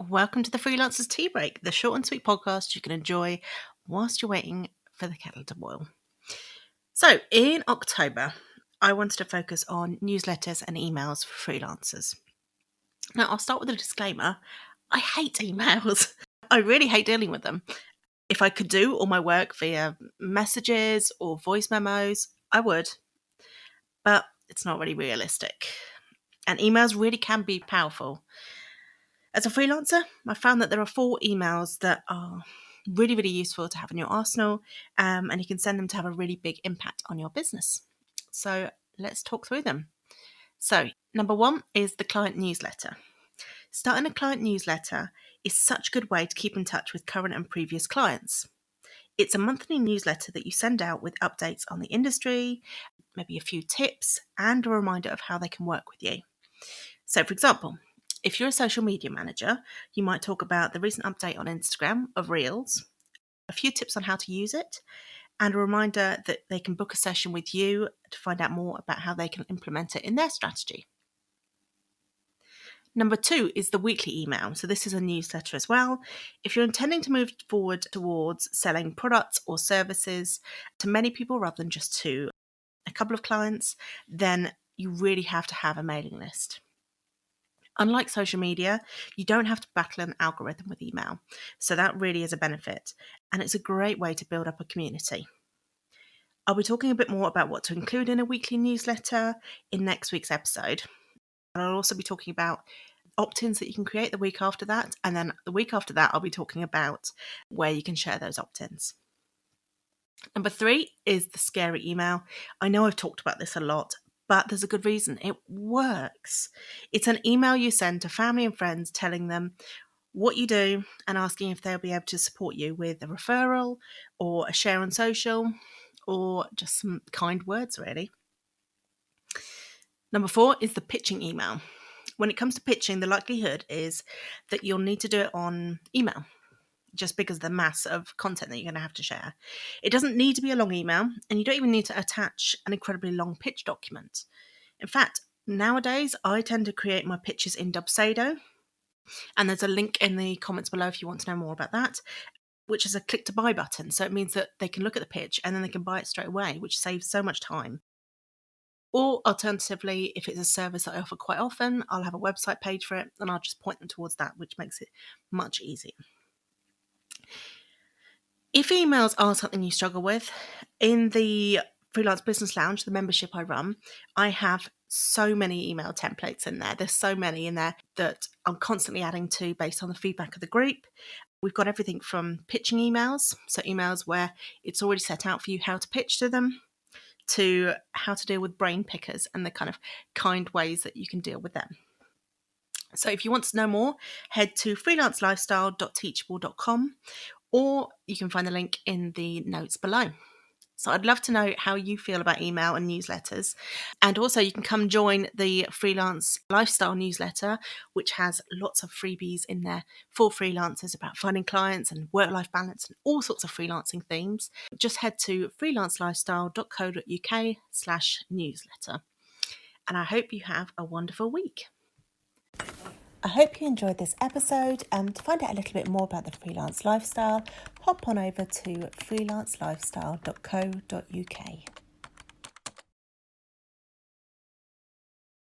Welcome to the Freelancers Tea Break, the short and sweet podcast you can enjoy whilst you're waiting for the kettle to boil. So, in October, I wanted to focus on newsletters and emails for freelancers. Now, I'll start with a disclaimer. I hate emails. I really hate dealing with them. If I could do all my work via messages or voice memos, I would. But it's not really realistic. And emails really can be powerful. As a freelancer, I found that there are 4 emails that are really, really useful to have in your arsenal, and you can send them to have a really big impact on your business. So let's talk through them. So number 1 is the client newsletter. Starting a client newsletter is such a good way to keep in touch with current and previous clients. It's a monthly newsletter that you send out with updates on the industry, maybe a few tips, and a reminder of how they can work with you. So, for example, if you're a social media manager, you might talk about the recent update on Instagram of Reels, a few tips on how to use it, and a reminder that they can book a session with you to find out more about how they can implement it in their strategy. Number 2 is the weekly email. So this is a newsletter as well. If you're intending to move forward towards selling products or services to many people rather than just to a couple of clients, then you really have to have a mailing list. Unlike social media, you don't have to battle an algorithm with email. So that really is a benefit. And it's a great way to build up a community. I'll be talking a bit more about what to include in a weekly newsletter in next week's episode. And I'll also be talking about opt-ins that you can create the week after that. And then the week after that, I'll be talking about where you can share those opt-ins. Number 3 is the scary email. I know I've talked about this a lot, but there's a good reason. It works. It's an email you send to family and friends telling them what you do and asking if they'll be able to support you with a referral or a share on social or just some kind words, really. Number 4 is the pitching email. When it comes to pitching, the likelihood is that you'll need to do it on email, just because of the mass of content that you're going to have to share. It doesn't need to be a long email, and you don't even need to attach an incredibly long pitch document. In fact, nowadays, I tend to create my pitches in Dubsado, and there's a link in the comments below if you want to know more about that, which is a click to buy button. So it means that they can look at the pitch and then they can buy it straight away, which saves so much time. Or alternatively, if it's a service that I offer quite often, I'll have a website page for it and I'll just point them towards that, which makes it much easier. If emails are something you struggle with, in the Freelance Business Lounge, the membership I run, I have so many email templates in there. There's so many in there that I'm constantly adding to based on the feedback of the group. We've got everything from pitching emails, so emails where it's already set out for you how to pitch to them, to how to deal with brain pickers and the kind of kind ways that you can deal with them. So if you want to know more, head to freelancelifestyle.teachable.com, or you can find the link in the notes below. So I'd love to know how you feel about email and newsletters. And also you can come join the Freelance Lifestyle newsletter, which has lots of freebies in there for freelancers about finding clients and work-life balance and all sorts of freelancing themes. Just head to freelancelifestyle.co.uk/newsletter. And I hope you have a wonderful week. I hope you enjoyed this episode. To find out a little bit more about the freelance lifestyle, hop on over to freelancelifestyle.co.uk.